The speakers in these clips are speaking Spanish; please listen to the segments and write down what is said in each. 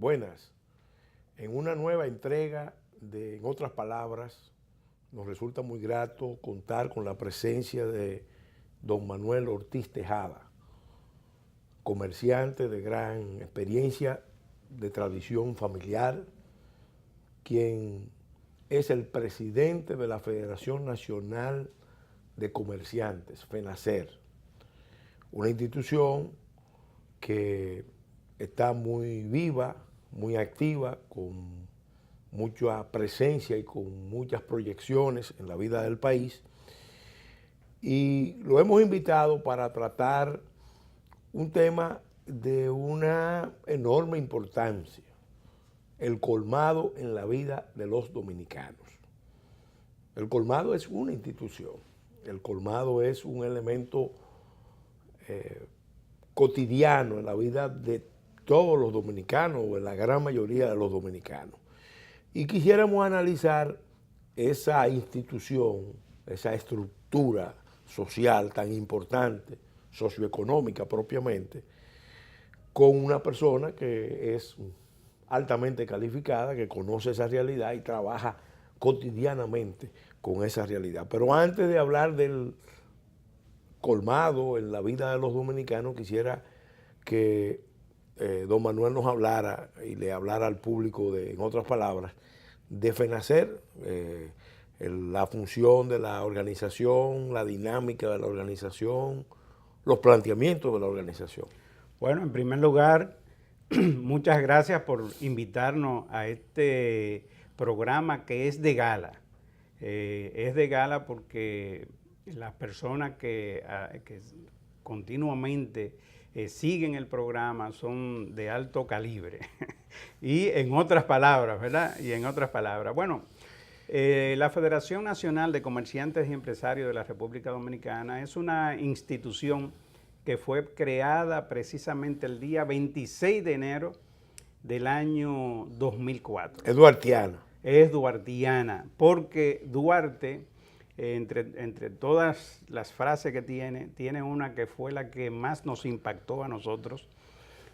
Buenas. En una nueva entrega de En otras palabras, nos resulta muy grato contar con la presencia de don Manuel Ortiz Tejada, comerciante de gran experiencia, de tradición familiar, quien es el presidente de la Federación Nacional de Comerciantes, FENACER, una institución que está muy viva, muy activa, con mucha presencia y con muchas proyecciones en la vida del país. Y lo hemos invitado para tratar un tema de una enorme importancia, el colmado en la vida de los dominicanos. El colmado es una institución, el colmado es un elemento cotidiano en la vida de todos los dominicanos o en la gran mayoría de los dominicanos. Y quisiéramos analizar esa institución, esa estructura social tan importante, socioeconómica propiamente, con una persona que es altamente calificada, que conoce esa realidad y trabaja cotidianamente con esa realidad. Pero antes de hablar del colmado en la vida de los dominicanos, quisiera que don Manuel nos hablara y le hablara al público, en otras palabras, de FENACER, la función de la organización, la dinámica de la organización, los planteamientos de la organización. Bueno, en primer lugar, muchas gracias por invitarnos a este programa que es de gala. Es de gala porque las personas que continuamente siguen el programa son de alto calibre. Y en otras palabras, ¿verdad? Y en otras palabras. Bueno, la Federación Nacional de Comerciantes y Empresarios de la República Dominicana es una institución que fue creada precisamente el día 26 de enero del año 2004. Es duartiana. Es duartiana, porque Duarte, entre todas las frases que tiene una que fue la que más nos impactó a nosotros,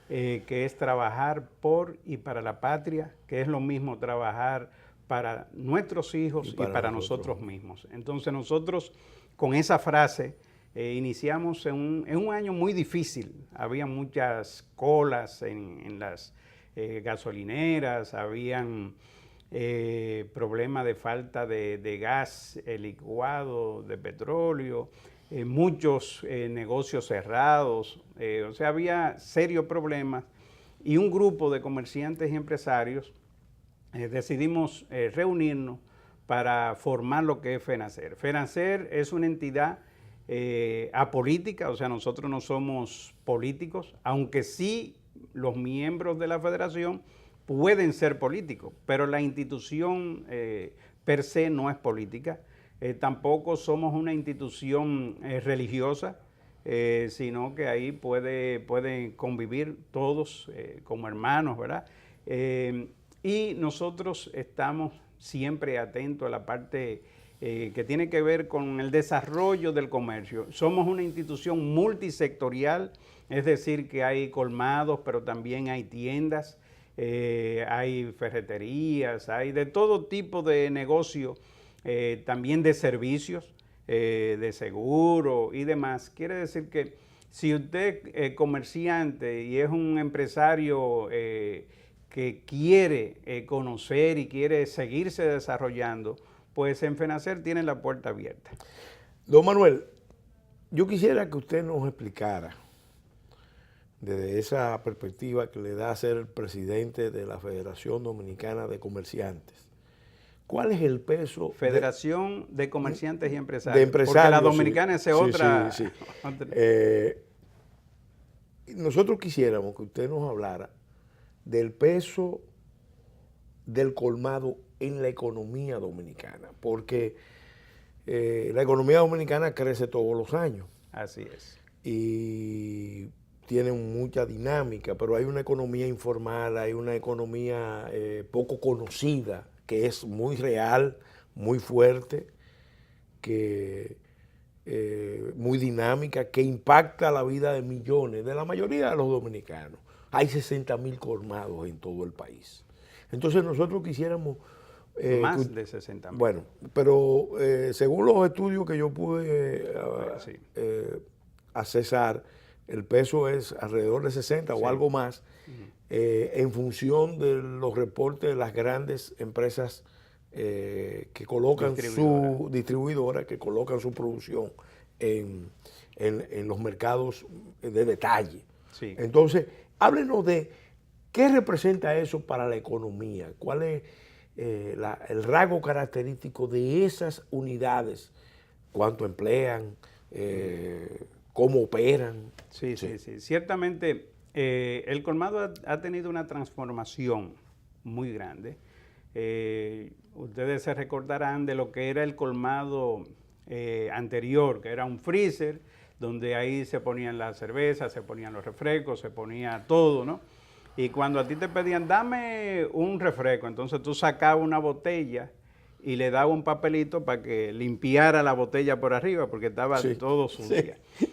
que es trabajar por y para la patria, que es lo mismo trabajar para nuestros hijos y para nosotros mismos. Entonces nosotros con esa frase iniciamos en un año muy difícil. Había muchas colas en las gasolineras, habían problemas de falta de gas licuado, de petróleo, muchos negocios cerrados, o sea, había serios problemas y un grupo de comerciantes y empresarios decidimos reunirnos para formar lo que es FENACER. FENACER es una entidad apolítica, o sea, nosotros no somos políticos, aunque sí los miembros de la federación pueden ser políticos, pero la institución per se no es política. Tampoco somos una institución religiosa, sino que ahí pueden convivir todos como hermanos, ¿verdad? Y nosotros estamos siempre atentos a la parte que tiene que ver con el desarrollo del comercio. Somos una institución multisectorial, es decir, que hay colmados, pero también hay tiendas, hay ferreterías, hay de todo tipo de negocio, también de servicios, de seguro y demás. Quiere decir que si usted es comerciante y es un empresario que quiere conocer y quiere seguirse desarrollando, pues en FENACER tiene la puerta abierta. Don Manuel, yo quisiera que usted nos explicara, desde esa perspectiva que le da a ser el presidente de la Federación Dominicana de Comerciantes, ¿cuál es el peso? Federación de Comerciantes y Empresarios. De empresarios. Porque la dominicana es otra. Sí. Nosotros quisiéramos que usted nos hablara del peso del colmado en la economía dominicana, porque la economía dominicana crece todos los años. Así es. Y tienen mucha dinámica, pero hay una economía informal, hay una economía poco conocida, que es muy real, muy fuerte, muy dinámica, que impacta la vida de millones, de la mayoría de los dominicanos. Hay 60.000 colmados en todo el país. Entonces nosotros quisiéramos... Más de 60.000. Bueno, pero según los estudios que yo pude Sí. accesar, el peso es alrededor de 60 Sí. o algo más, en función de los reportes de las grandes empresas que colocan su distribuidora, que colocan su producción en los mercados de detalle. Sí. Entonces, háblenos de qué representa eso para la economía, cuál es el rasgo característico de esas unidades, cuánto emplean, cómo operan. Sí. Ciertamente, el colmado ha tenido una transformación muy grande. Ustedes se recordarán de lo que era el colmado anterior, que era un freezer, donde ahí se ponían las cervezas, se ponían los refrescos, se ponía todo, ¿no? Y cuando a ti te pedían, dame un refresco, entonces tú sacabas una botella y le dabas un papelito para que limpiara la botella por arriba, porque estaba todo sucia. Sí.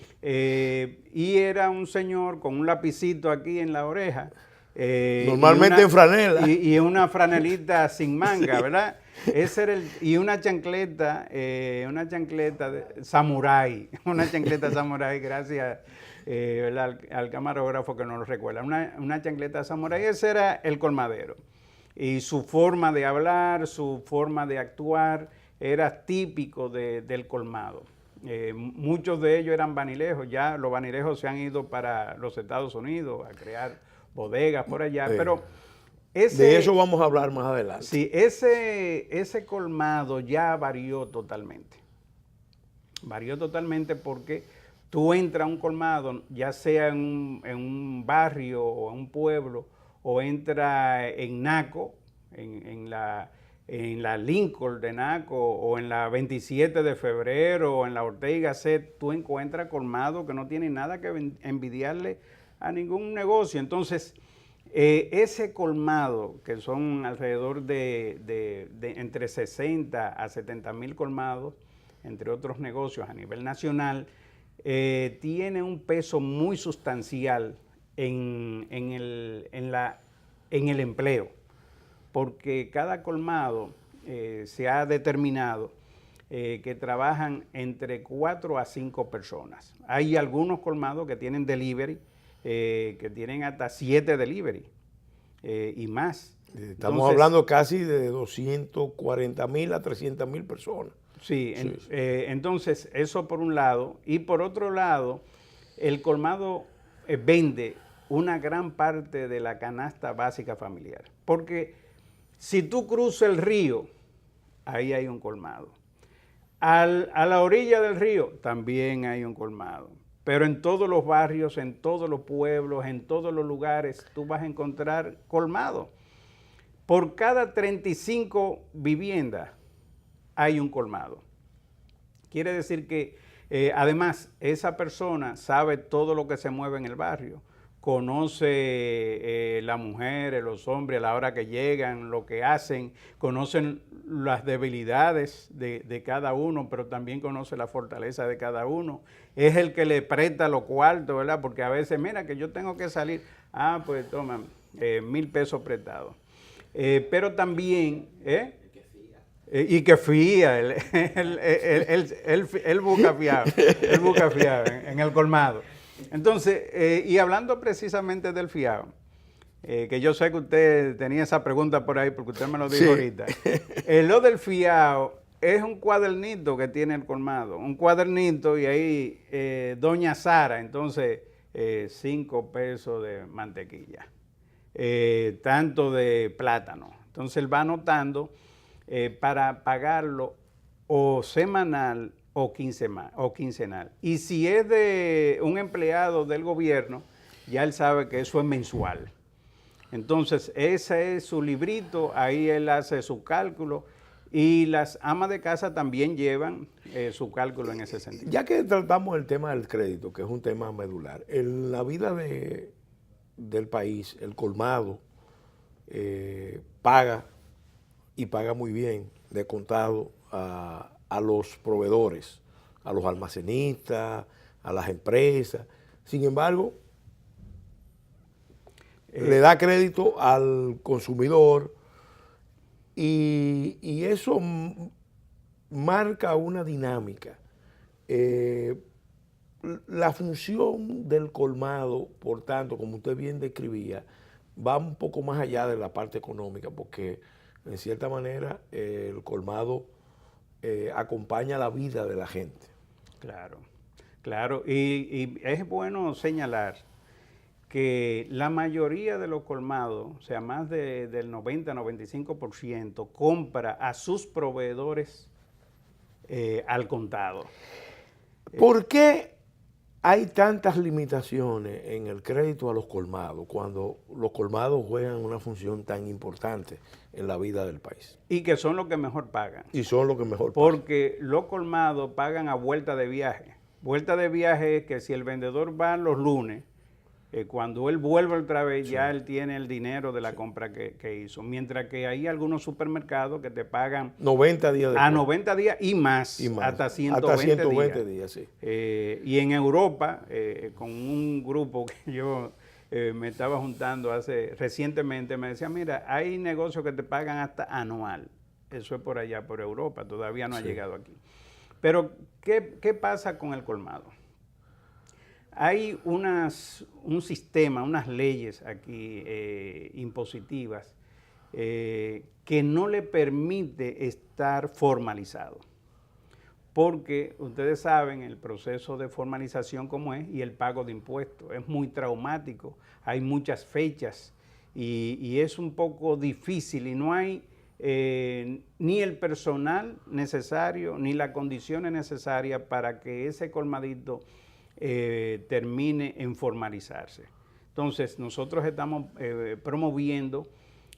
Y era un señor con un lapicito aquí en la oreja. Normalmente en franela. Y una franelita sin manga, ¿verdad? Ese era y una chancleta de samurái, una chancleta samurái, gracias al camarógrafo que nos lo recuerda, una chancleta samurái. Ese era el colmadero. Y su forma de hablar, su forma de actuar, era típico del colmado. Muchos de ellos eran vanilejos, ya los vanilejos se han ido para los Estados Unidos a crear bodegas por allá, pero de eso vamos a hablar más adelante. Sí, ese colmado ya varió totalmente. Varió totalmente porque tú entras a un colmado, ya sea en un barrio o en un pueblo, o entras en Naco, en la Lincoln de Naco, o en la 27 de febrero, o en la Ortega y Gasset, tú encuentras colmado que no tiene nada que envidiarle a ningún negocio. Entonces, ese colmado, que son alrededor de entre 60 a 70.000 colmados, entre otros negocios a nivel nacional, tiene un peso muy sustancial en el empleo, porque cada colmado se ha determinado que trabajan entre 4 a 5 personas. Hay algunos colmados que tienen delivery, que tienen hasta 7 delivery y más. Estamos hablando casi de 240.000 a 300.000 personas. Sí. Entonces eso por un lado, y por otro lado, el colmado vende una gran parte de la canasta básica familiar, porque si tú cruzas el río, ahí hay un colmado. A la orilla del río también hay un colmado. Pero en todos los barrios, en todos los pueblos, en todos los lugares, tú vas a encontrar colmado. Por cada 35 viviendas hay un colmado. Quiere decir que, además, esa persona sabe todo lo que se mueve en el barrio. Conoce las mujeres, los hombres, a la hora que llegan, lo que hacen, conocen las debilidades de cada uno, pero también conoce la fortaleza de cada uno. Es el que le presta los cuartos, ¿verdad? Porque a veces, mira, que yo tengo que salir, pues toma, 1,000 pesos prestados. Pero también, y que fía, él busca fiado en el colmado. Entonces, y hablando precisamente del fiado, que yo sé que usted tenía esa pregunta por ahí porque usted me lo dijo ahorita. Lo del fiado es un cuadernito que tiene el colmado, un cuadernito y ahí doña Sara, entonces 5 pesos de mantequilla, tanto de plátano. Entonces él va anotando para pagarlo o semanal o quincenal. Y si es de un empleado del gobierno, ya él sabe que eso es mensual. Entonces, ese es su librito, ahí él hace su cálculo y las amas de casa también llevan su cálculo en ese sentido. Ya que tratamos el tema del crédito, que es un tema medular, en la vida del país, el colmado paga y paga muy bien de contado a los proveedores, a los almacenistas, a las empresas. Sin embargo, le da crédito al consumidor y eso marca una dinámica. La función del colmado, por tanto, como usted bien describía, va un poco más allá de la parte económica, porque en cierta manera el colmado acompaña la vida de la gente. Claro, claro. Y es bueno señalar que la mayoría de los colmados, o sea, más del 90-95%, compra a sus proveedores al contado. ¿Por qué hay tantas limitaciones en el crédito a los colmados cuando los colmados juegan una función tan importante en la vida del país? Y que son los que mejor pagan. Y son los que mejor pagan. Porque los colmados pagan a vuelta de viaje. Vuelta de viaje es que si el vendedor va los lunes, cuando él vuelve otra vez, ya él tiene el dinero de la compra que hizo. Mientras que hay algunos supermercados que te pagan 90 días después. A 90 días y más, hasta 120 días, sí. Y en Europa, con un grupo que yo me estaba juntando recientemente, me decía, mira, hay negocios que te pagan hasta anual. Eso es por allá, por Europa, todavía no ha llegado aquí. Pero, ¿qué pasa con el colmado? Hay un sistema, unas leyes aquí impositivas que no le permite estar formalizado. Porque ustedes saben el proceso de formalización cómo es y el pago de impuestos. Es muy traumático, hay muchas fechas y es un poco difícil y no hay ni el personal necesario ni las condiciones necesarias para que ese colmadito termine en formalizarse. Entonces, nosotros estamos promoviendo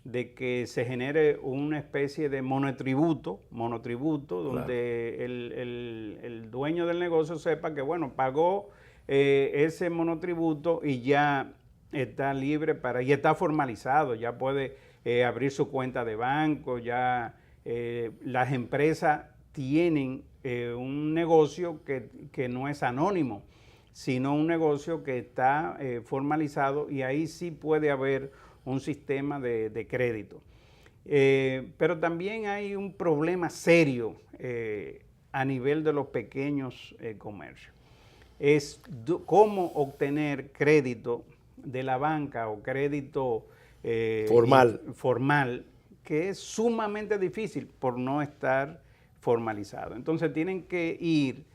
de que se genere una especie de monotributo donde el dueño del negocio sepa que, bueno, pagó ese monotributo y ya está libre y está formalizado, ya puede abrir su cuenta de banco, ya las empresas tienen un negocio que no es anónimo, sino un negocio que está formalizado y ahí sí puede haber un sistema de crédito. Pero también hay un problema serio a nivel de los pequeños comercios. Es cómo obtener crédito de la banca o crédito formal, que es sumamente difícil por no estar formalizado. Entonces tienen que ir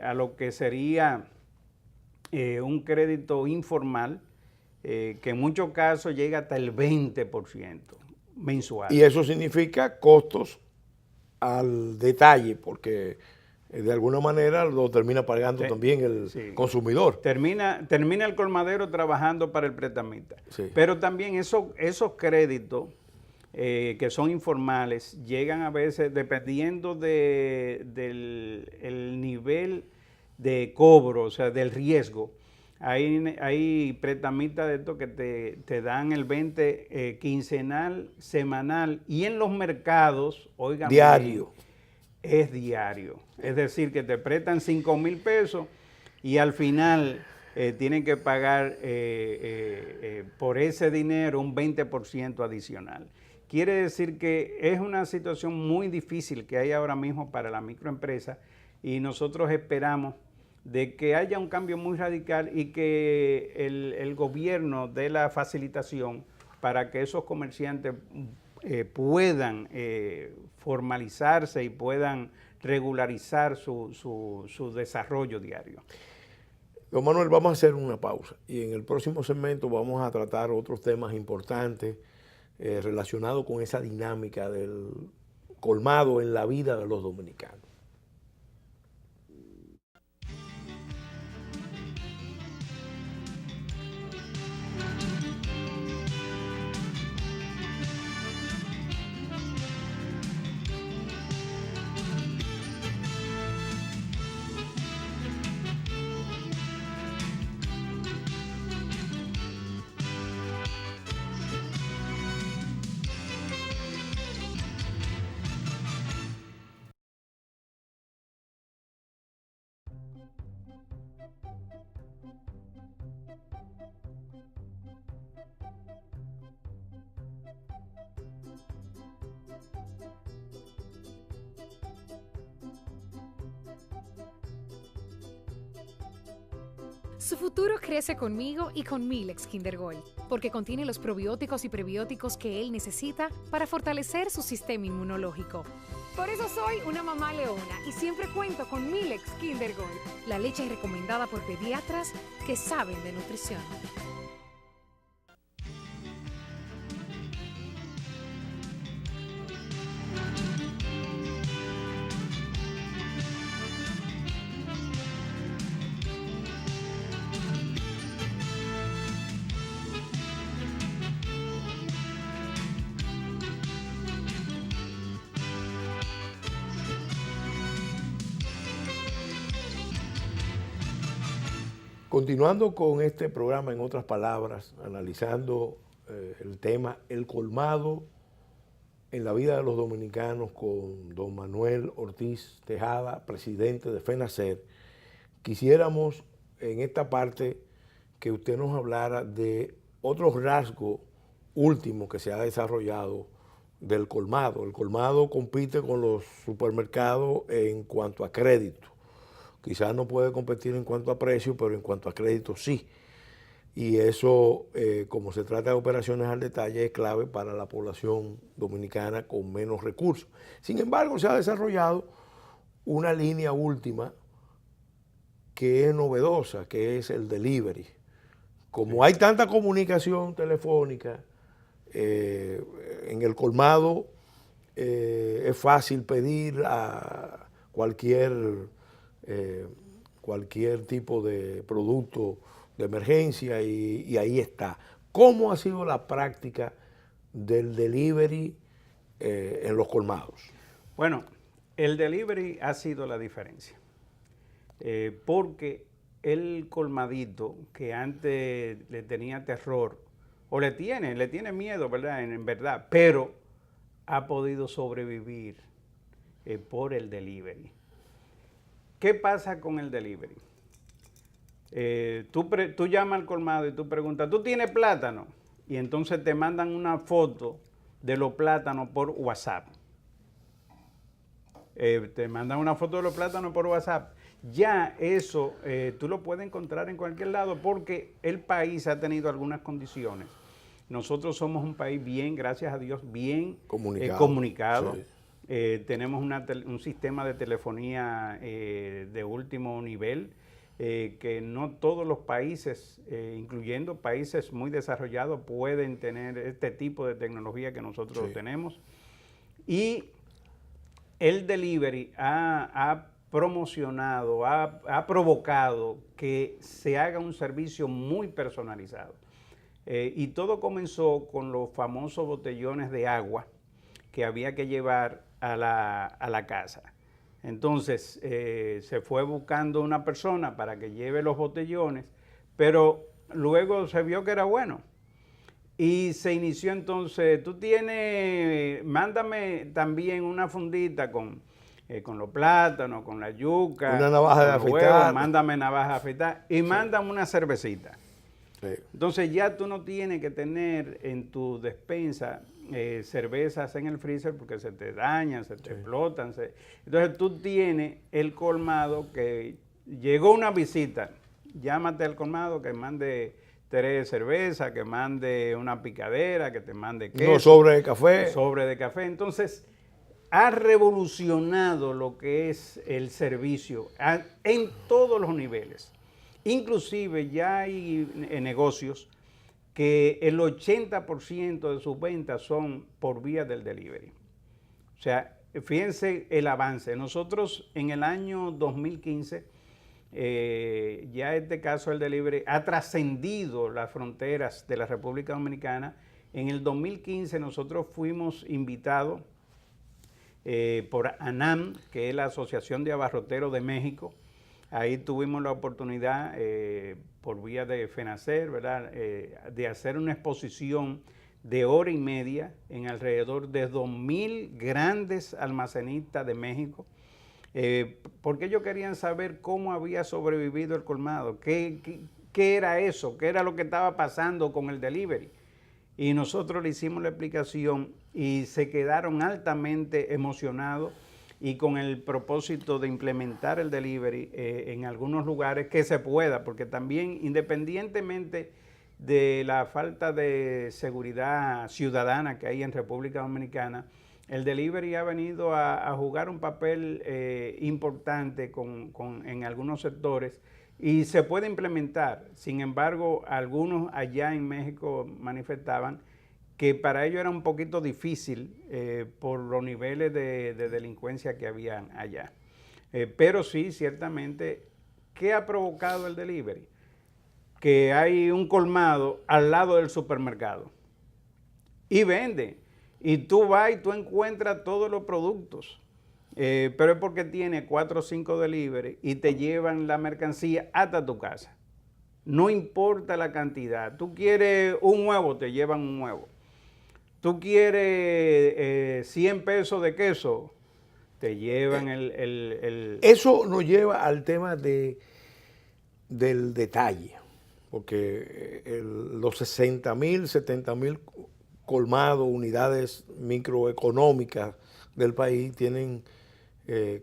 a lo que sería un crédito informal, que en muchos casos llega hasta el 20% mensual. Y eso significa costos al detalle, porque de alguna manera lo termina pagando también el consumidor. Termina el colmadero trabajando para el prestamista. Sí. Pero también esos créditos que son informales llegan a veces, dependiendo del nivel de cobro, o sea, del riesgo. Hay prestamistas de estos que te dan el 20 quincenal, semanal y en los mercados, oigan, diario. Es diario. Es decir, que te prestan 5,000 pesos y al final tienen que pagar por ese dinero un 20% adicional. Quiere decir que es una situación muy difícil que hay ahora mismo para la microempresa y nosotros esperamos de que haya un cambio muy radical y que el gobierno dé la facilitación para que esos comerciantes puedan formalizarse y puedan regularizar su desarrollo diario. Don Manuel, vamos a hacer una pausa y en el próximo segmento vamos a tratar otros temas importantes relacionados con esa dinámica del colmado en la vida de los dominicanos. Su futuro crece conmigo y con Milex Kinder Gold, porque contiene los probióticos y prebióticos que él necesita para fortalecer su sistema inmunológico. Por eso soy una mamá leona y siempre cuento con Milex Kinder Gold, la leche recomendada por pediatras que saben de nutrición. Continuando con este programa, en otras palabras, analizando el tema El colmado en la vida de los dominicanos con don Manuel Ortiz Tejada, presidente de FENACER, quisiéramos en esta parte que usted nos hablara de otro rasgo último que se ha desarrollado del colmado. El colmado compite con los supermercados en cuanto a crédito. Quizás no puede competir en cuanto a precio, pero en cuanto a crédito sí. Y eso, como se trata de operaciones al detalle, es clave para la población dominicana con menos recursos. Sin embargo, se ha desarrollado una línea última que es novedosa, que es el delivery. Como hay tanta comunicación telefónica, en el colmado es fácil pedir a cualquier tipo de producto de emergencia y ahí está. ¿Cómo ha sido la práctica del delivery en los colmados? Bueno, el delivery ha sido la diferencia, porque el colmadito que antes le tenía terror, o le tiene miedo, ¿verdad? En verdad, pero ha podido sobrevivir por el delivery. ¿Qué pasa con el delivery? Tú llamas al colmado y tú preguntas, ¿tú tienes plátano? Y entonces te mandan una foto de los plátanos por WhatsApp. Te mandan una foto de los plátanos por WhatsApp. Ya eso tú lo puedes encontrar en cualquier lado porque el país ha tenido algunas condiciones. Nosotros somos un país bien, gracias a Dios, bien comunicado. Sí. Tenemos un sistema de telefonía de último nivel que no todos los países, incluyendo países muy desarrollados, pueden tener este tipo de tecnología que nosotros tenemos. Y el delivery ha promocionado, ha provocado que se haga un servicio muy personalizado. Y todo comenzó con los famosos botellones de agua que había que llevar a la casa. Entonces se fue buscando una persona para que lleve los botellones, pero luego se vio que era bueno. Y se inició entonces, mándame también una fundita con los plátanos, con la yuca, una navaja de afeitar. Mándame navaja de afeitar y mándame una cervecita. Sí. Entonces ya tú no tienes que tener en tu despensa cervezas en el freezer porque se te dañan, se te explotan. Entonces tú tienes el colmado que llegó una visita, llámate al colmado que mande 3 cervezas, que mande una picadera, que te mande queso. Sobre de café. Sobre de café. Entonces ha revolucionado lo que es el servicio en todos los niveles. Inclusive ya hay negocios que el 80% de sus ventas son por vía del delivery. O sea, fíjense el avance. Nosotros en el año 2015, ya este caso del delivery ha trascendido las fronteras de la República Dominicana. En el 2015 nosotros fuimos invitados por ANAM, que es la Asociación de Abarroteros de México. Ahí tuvimos la oportunidad, por vía de FENACER, ¿verdad?, de hacer una exposición de hora y media en alrededor de 2,000 grandes almacenistas de México, porque ellos querían saber cómo había sobrevivido el colmado, qué era eso, qué era lo que estaba pasando con el delivery. Y nosotros le hicimos la explicación y se quedaron altamente emocionados y con el propósito de implementar el delivery en algunos lugares que se pueda, porque también independientemente de la falta de seguridad ciudadana que hay en República Dominicana, el delivery ha venido a jugar un papel importante en algunos sectores y se puede implementar. Sin embargo, algunos allá en México manifestaban que para ellos era un poquito difícil por los niveles de delincuencia que habían allá. Pero sí, ciertamente, ¿qué ha provocado el delivery? Que hay un colmado al lado del supermercado y vende. Y tú vas y tú encuentras todos los productos. Pero es porque tiene 4 o 5 delivery y te llevan la mercancía hasta tu casa. No importa la cantidad. Tú quieres un huevo, te llevan un huevo. Tú quieres 100 pesos de queso, te llevan Eso nos lleva al tema del detalle, porque los 60.000, 70.000 colmados, unidades microeconómicas del país tienen,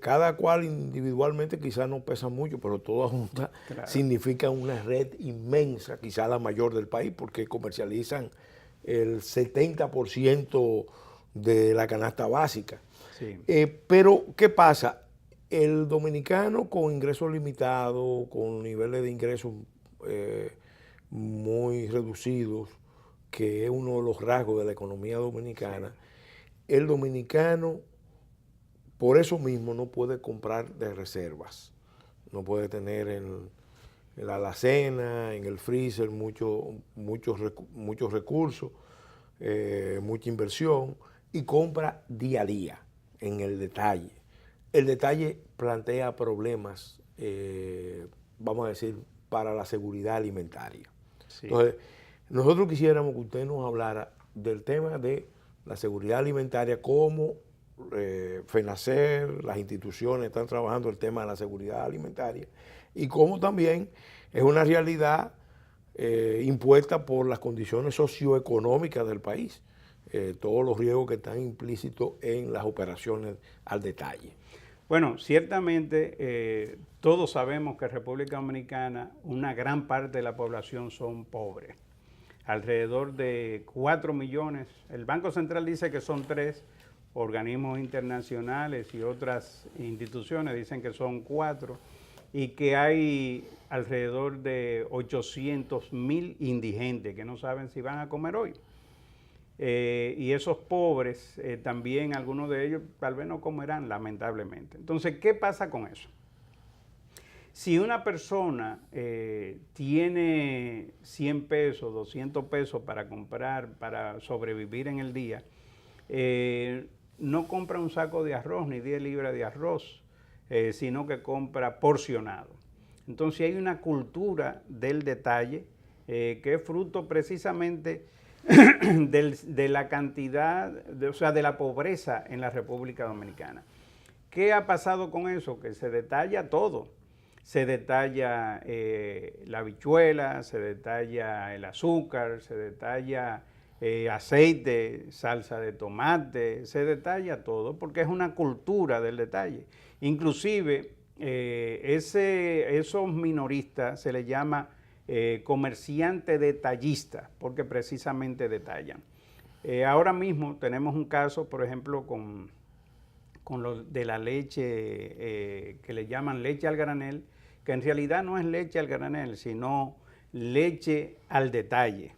cada cual individualmente quizás no pesa mucho, pero todas juntas significan una red inmensa, quizás la mayor del país, porque comercializan el 70% de la canasta básica. Sí. Pero, ¿qué pasa? El dominicano con ingresos limitados, con niveles de ingresos muy reducidos, que es uno de los rasgos de la economía dominicana, el dominicano por eso mismo no puede comprar de reservas, no puede tener en la alacena, en el freezer, muchos recursos, mucha inversión, y compra día a día en el detalle. El detalle plantea problemas, vamos a decir, para la seguridad alimentaria. Sí. Entonces, nosotros quisiéramos que usted nos hablara del tema de la seguridad alimentaria, cómo FENACER, las instituciones están trabajando el tema de la seguridad alimentaria y cómo también es una realidad impuesta por las condiciones socioeconómicas del país, todos los riesgos que están implícitos en las operaciones al detalle. Bueno, ciertamente todos sabemos que en República Dominicana una gran parte de la población son pobres, alrededor de 4 millones. El Banco Central dice que son 3, organismos internacionales y otras instituciones dicen que son 4, y que hay alrededor de 800.000 indigentes que no saben si van a comer hoy. Y esos pobres, también algunos de ellos tal vez no comerán, lamentablemente. Entonces, ¿qué pasa con eso? Si una persona tiene 100 pesos, 200 pesos para comprar, para sobrevivir en el día, no compra un saco de arroz ni 10 libras de arroz, sino que compra porcionado. Entonces hay una cultura del detalle que es fruto precisamente de la cantidad, o sea, de la pobreza en la República Dominicana. ¿Qué ha pasado con eso? Que se detalla todo. Se detalla la habichuela, se detalla el azúcar, se detalla aceite, salsa de tomate, se detalla todo porque es una cultura del detalle. Inclusive esos minoristas se les llama comerciante detallista porque precisamente detallan. Ahora mismo tenemos un caso, por ejemplo, con lo de la leche que le llaman leche al granel, que en realidad no es leche al granel, sino leche al detalle.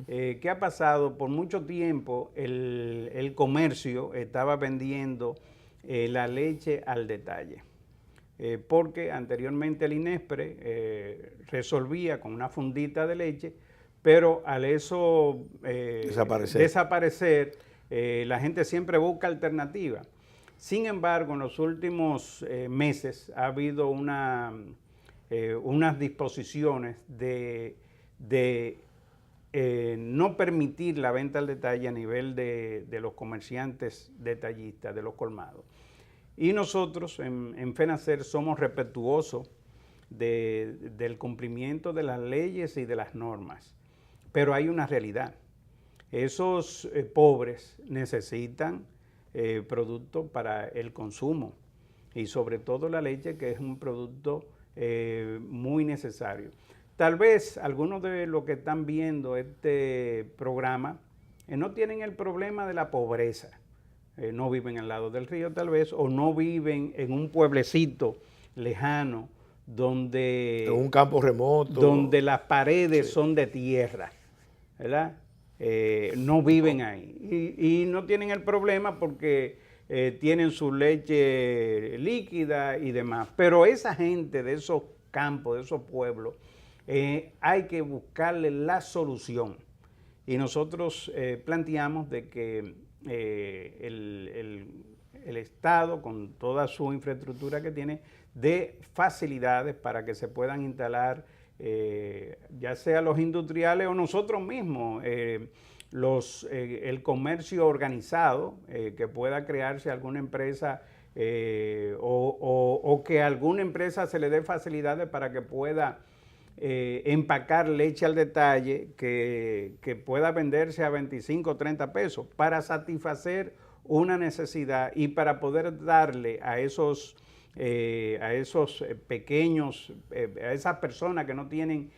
¿Qué ha pasado? Por mucho tiempo el comercio estaba vendiendo la leche al detalle, porque anteriormente el INESPRE resolvía con una fundita de leche, pero al eso desaparecer la gente siempre busca alternativas. Sin embargo, en los últimos meses ha habido unas disposiciones de no permitir la venta al detalle a nivel de los comerciantes detallistas, de los colmados. Y nosotros en FENACER somos respetuosos del cumplimiento de las leyes y de las normas. Pero hay una realidad. Esos pobres necesitan producto para el consumo y sobre todo la leche, que es un producto muy necesario. Tal vez algunos de los que están viendo este programa no tienen el problema de la pobreza, no viven al lado del río tal vez, o no viven en un pueblecito lejano donde... En un campo remoto. Donde las paredes son de tierra, ¿verdad? No viven ahí y no tienen el problema porque tienen su leche líquida y demás. Pero esa gente de esos campos, de esos pueblos, hay que buscarle la solución. Y nosotros planteamos de que el Estado, con toda su infraestructura que tiene, dé facilidades para que se puedan instalar ya sea los industriales o nosotros mismos, el comercio organizado, que pueda crearse alguna empresa o que a alguna empresa se le dé facilidades para que pueda empacar leche al detalle que pueda venderse a 25 o 30 pesos para satisfacer una necesidad y para poder darle a esos pequeños, a esas personas que no tienen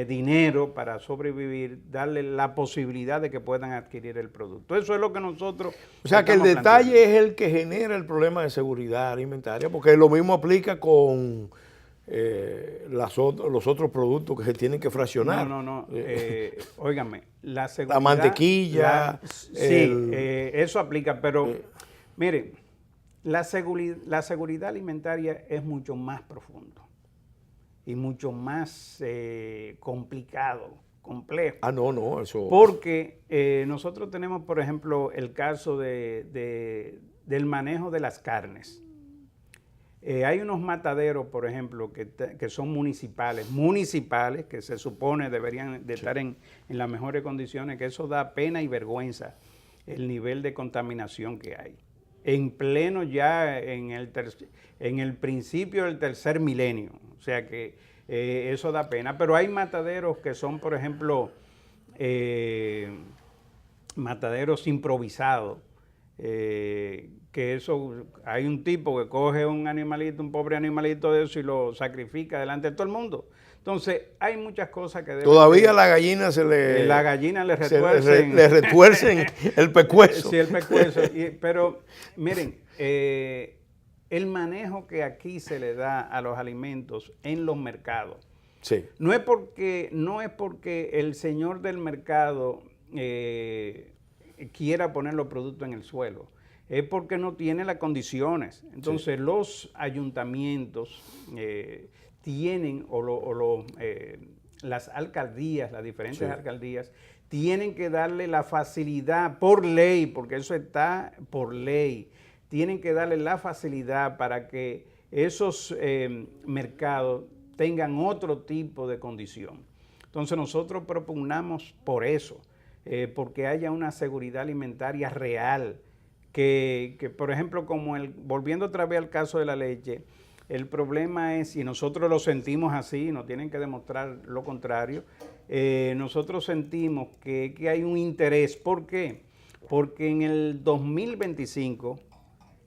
dinero para sobrevivir, darle la posibilidad de que puedan adquirir el producto. Eso es lo que nosotros... O sea, que el detalle es el que genera el problema de seguridad alimentaria, porque lo mismo aplica con los otros productos que se tienen que fraccionar. No. Óigame, la seguridad... La mantequilla... eso aplica, pero miren, la seguridad alimentaria es mucho más profundo y mucho más complejo. No, eso... Porque nosotros tenemos, por ejemplo, el caso del manejo de las carnes. Hay unos mataderos, por ejemplo, que son municipales, que se supone deberían de estar en las mejores condiciones, que eso da pena y vergüenza el nivel de contaminación que hay. En pleno ya en el principio del tercer milenio, o sea que eso da pena. Pero hay mataderos que son, por ejemplo, mataderos improvisados, que eso, hay un tipo que coge un animalito, un pobre animalito de eso y lo sacrifica delante de todo el mundo. Entonces, hay muchas cosas que deben... Todavía la gallina la gallina le retuercen... le retuercen el pescuezo. Sí, el pescuezo. Pero, miren, el manejo que aquí se le da a los alimentos en los mercados, sí, no es porque el señor del mercado quiera poner los productos en el suelo, es porque no tiene las condiciones. Entonces, sí, los ayuntamientos tienen, las alcaldías, las diferentes alcaldías, tienen que darle la facilidad por ley, porque eso está por ley, tienen que darle la facilidad para que esos mercados tengan otro tipo de condición. Entonces nosotros propugnamos por eso, porque haya una seguridad alimentaria real, que por ejemplo, volviendo otra vez al caso de la leche, el problema es, y nosotros lo sentimos así, no tienen que demostrar lo contrario, nosotros sentimos que hay un interés. ¿Por qué? Porque en el 2025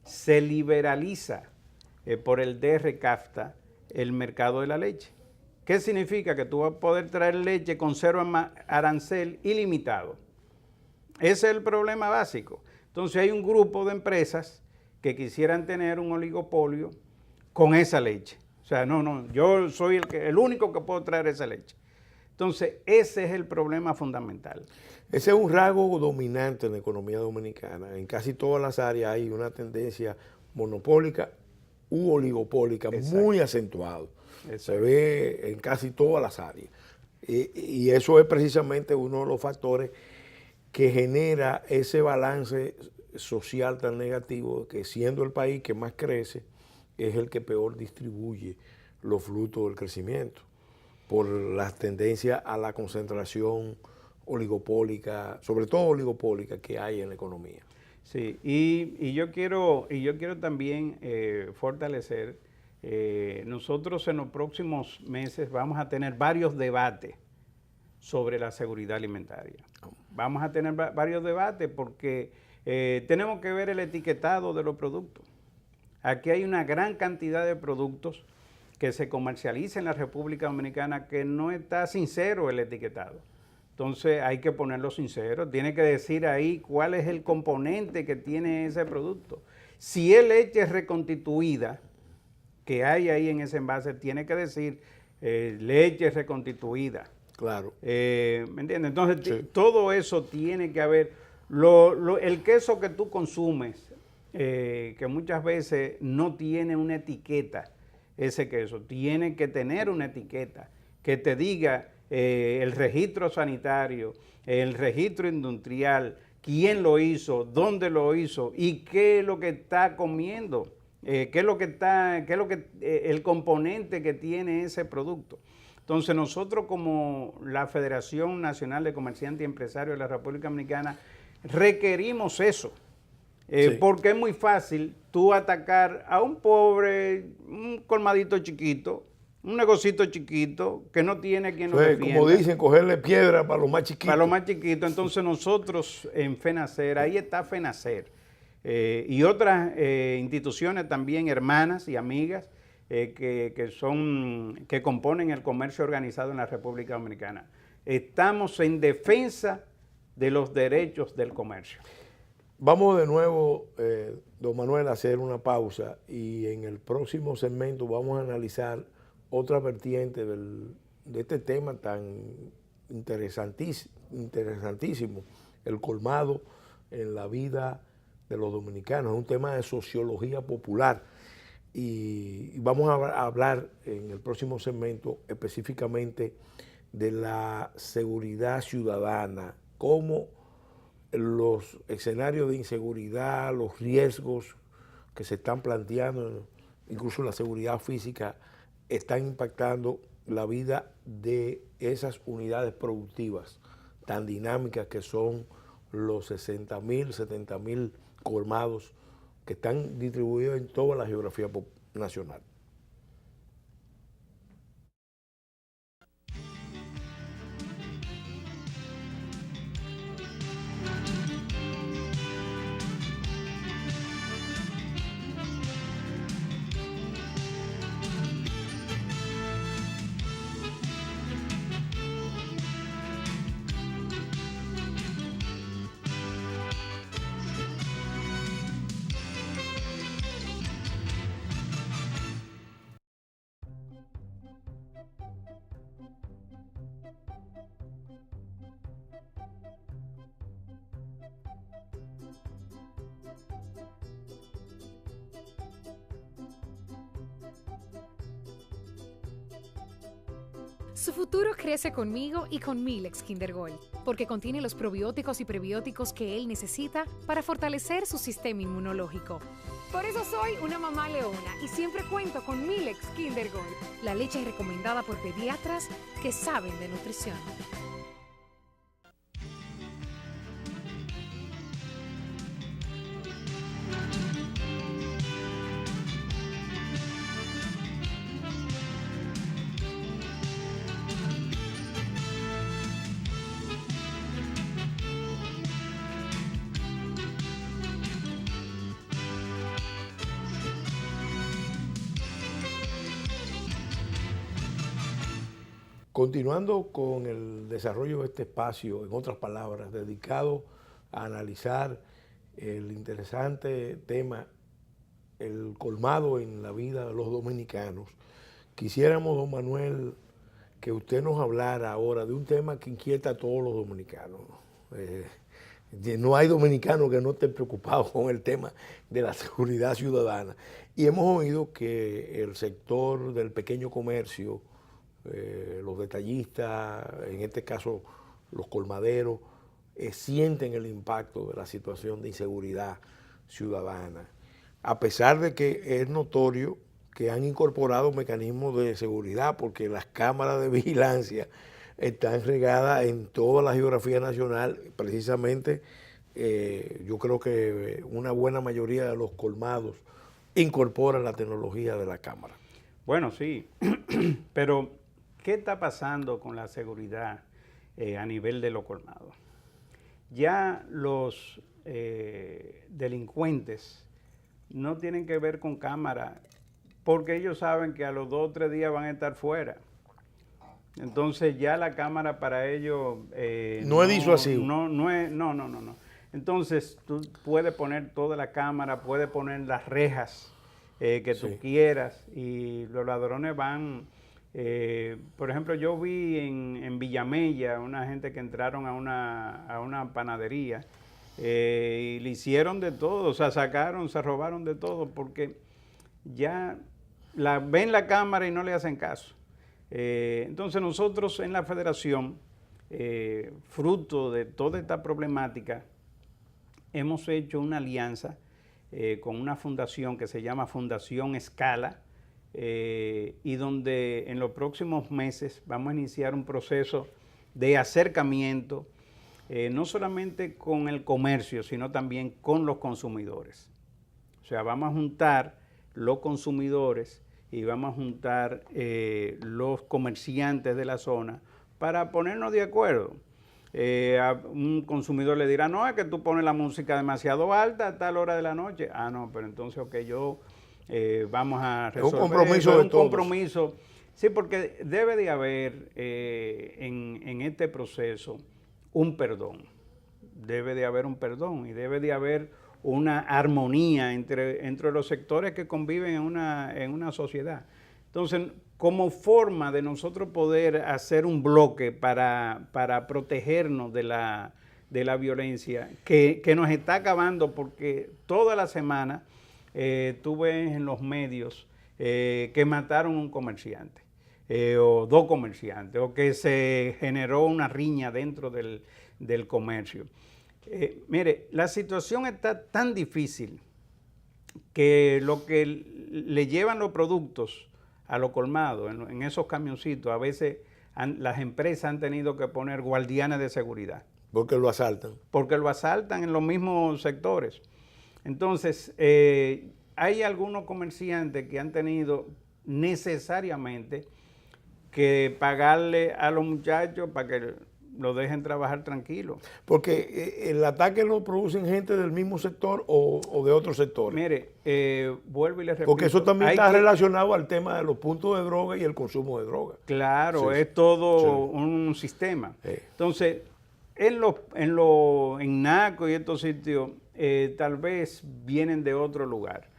se liberaliza por el DR-CAFTA el mercado de la leche. ¿Qué significa? Que tú vas a poder traer leche con cero arancel ilimitado. Ese es el problema básico. Entonces hay un grupo de empresas que quisieran tener un oligopolio con esa leche. O sea, no, yo soy el único que puedo traer esa leche. Entonces, ese es el problema fundamental. Ese es un rasgo dominante en la economía dominicana. En casi todas las áreas hay una tendencia monopólica u oligopólica. Exacto. Muy acentuado. Exacto. Se ve en casi todas las áreas. Y eso es precisamente uno de los factores que genera ese balance social tan negativo, que siendo el país que más crece, es el que peor distribuye los frutos del crecimiento, por las tendencias a la concentración oligopólica, sobre todo oligopólica, que hay en la economía. Sí, y yo quiero también fortalecer, nosotros en los próximos meses vamos a tener varios debates sobre la seguridad alimentaria. Vamos a tener varios debates porque Tenemos que ver el etiquetado de los productos. Aquí hay una gran cantidad de productos que se comercializan en la República Dominicana que no está sincero el etiquetado. Entonces hay que ponerlo sincero, tiene que decir ahí cuál es el componente que tiene ese producto. Si es leche reconstituida que hay ahí en ese envase, tiene que decir leche reconstituida. Claro. ¿Me entiendes? Entonces Sí. todo eso tiene que haber. El queso que tú consumes, que muchas veces no tiene una etiqueta, ese queso, tiene que tener una etiqueta que te diga el registro sanitario, el registro industrial, quién lo hizo, dónde lo hizo y qué es lo que está comiendo, el componente que tiene ese producto. Entonces nosotros como la Federación Nacional de Comerciantes y Empresarios de la República Dominicana requerimos eso. Sí. Porque es muy fácil tú atacar a un pobre, un colmadito chiquito, un negocito chiquito que no tiene quien lo defienda. Como dicen, cogerle piedra para los más chiquitos. Para los más chiquitos. Entonces nosotros en FENACER, ahí está FENACER, y otras instituciones también hermanas y amigas que componen el comercio organizado en la República Dominicana. Estamos en defensa de los derechos del comercio. Vamos de nuevo, don Manuel, a hacer una pausa y en el próximo segmento vamos a analizar otra vertiente de este tema tan interesantísimo, el colmado en la vida de los dominicanos. Es un tema de sociología popular y vamos a hablar en el próximo segmento específicamente de la seguridad ciudadana, cómo los escenarios de inseguridad, los riesgos que se están planteando, incluso la seguridad física, están impactando la vida de esas unidades productivas tan dinámicas que son los 60.000, 70.000 colmados que están distribuidos en toda la geografía nacional. Su futuro crece conmigo y con Milex Kinder Gold, porque contiene los probióticos y prebióticos que él necesita para fortalecer su sistema inmunológico. Por eso soy una mamá leona y siempre cuento con Milex Kinder Gold, la leche recomendada por pediatras que saben de nutrición. Continuando con el desarrollo de este espacio, en otras palabras, dedicado a analizar el interesante tema, el colmado en la vida de los dominicanos, quisiéramos, don Manuel, que usted nos hablara ahora de un tema que inquieta a todos los dominicanos. No hay dominicano que no esté preocupado con el tema de la seguridad ciudadana. Y hemos oído que el sector del pequeño comercio, los detallistas, en este caso los colmaderos, sienten el impacto de la situación de inseguridad ciudadana, a pesar de que es notorio que han incorporado mecanismos de seguridad, porque las cámaras de vigilancia están regadas en toda la geografía nacional. Precisamente yo creo que una buena mayoría de los colmados incorporan la tecnología de la cámara. Bueno, sí, pero ¿qué está pasando con la seguridad a nivel de los colmados? Ya los delincuentes no tienen que ver con cámara, porque ellos saben que a los 2 o 3 días van a estar fuera. Entonces ya la cámara para ellos no es disuasivo. No. Entonces tú puedes poner toda la cámara, puedes poner las rejas que tú quieras, y los ladrones van. Por ejemplo, yo vi en Villamella una gente que entraron a una panadería y le hicieron de todo, o sea, se robaron de todo, porque ya ven la cámara y no le hacen caso. Entonces nosotros en la federación, fruto de toda esta problemática, hemos hecho una alianza con una fundación que se llama Fundación Escala, y donde en los próximos meses vamos a iniciar un proceso de acercamiento, no solamente con el comercio, sino también con los consumidores. O sea, vamos a juntar los consumidores y vamos a juntar los comerciantes de la zona para ponernos de acuerdo. A un consumidor le dirá, no, es que tú pones la música demasiado alta a tal hora de la noche. Ah, no, pero entonces, ok, vamos a resolver. Es un compromiso de todos. Un compromiso. Sí, porque debe de haber en este proceso un perdón. Debe de haber un perdón y debe de haber una armonía entre los sectores que conviven en una sociedad. Entonces, como forma de nosotros poder hacer un bloque para protegernos de la violencia que nos está acabando, porque toda la semana tú ves en los medios que mataron a un comerciante o 2 comerciantes, o que se generó una riña dentro del comercio. Mire, la situación está tan difícil que lo que le llevan los productos a los colmados, en esos camioncitos, a veces las empresas han tenido que poner guardianes de seguridad. Porque lo asaltan. Porque lo asaltan en los mismos sectores. Entonces, hay algunos comerciantes que han tenido necesariamente que pagarle a los muchachos para que lo dejen trabajar tranquilo. Porque el ataque lo producen gente del mismo sector o de otros sectores. Mire, vuelvo y le repito. Porque eso también está relacionado al tema de los puntos de droga y el consumo de droga. Claro, sí, es todo un sistema. Sí. Entonces, en Naco y estos sitios, tal vez vienen de otro lugar.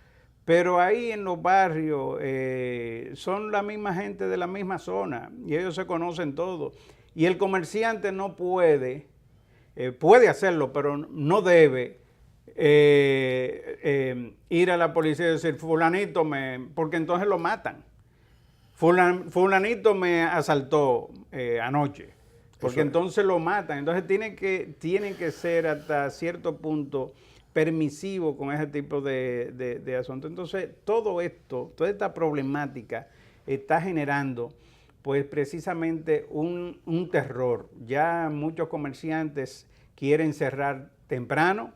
Pero ahí en los barrios son la misma gente de la misma zona y ellos se conocen todos. Y el comerciante no puede hacerlo, pero no debe ir a la policía y decir, fulanito porque entonces lo matan. Fulanito me asaltó anoche, porque entonces lo matan. Entonces tienen que ser hasta cierto punto permisivo con ese tipo de asuntos. Entonces todo esto, toda esta problemática está generando pues precisamente un terror. Ya muchos comerciantes quieren cerrar temprano,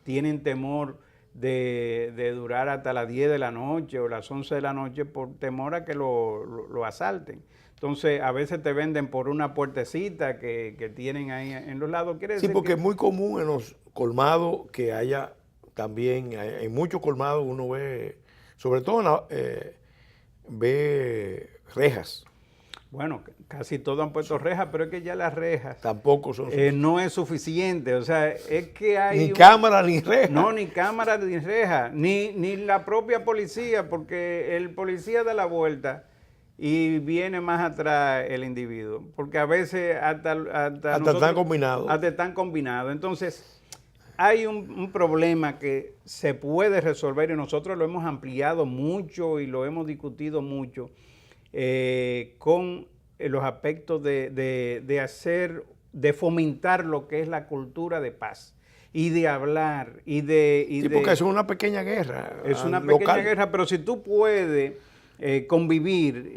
tienen temor de durar hasta las 10 de la noche o las 11 de la noche por temor a que lo asalten. Entonces, a veces te venden por una puertecita que tienen ahí en los lados. ¿Quiere decir porque es muy común en los colmados que haya también, en muchos colmados uno ve, sobre todo ve rejas. Bueno, casi todos han puesto rejas, pero es que ya las rejas tampoco son no es suficiente. O sea, es que hay ni cámara ni reja. No, ni cámara ni reja, ni la propia policía, porque el policía da la vuelta y viene más atrás el individuo, porque a veces hasta están combinados. Hasta están combinados. Entonces, hay un problema que se puede resolver y nosotros lo hemos ampliado mucho y lo hemos discutido mucho. Con los aspectos de fomentar lo que es la cultura de paz y de hablar porque es una pequeña guerra. Es una pequeña guerra, pero si tú puedes convivir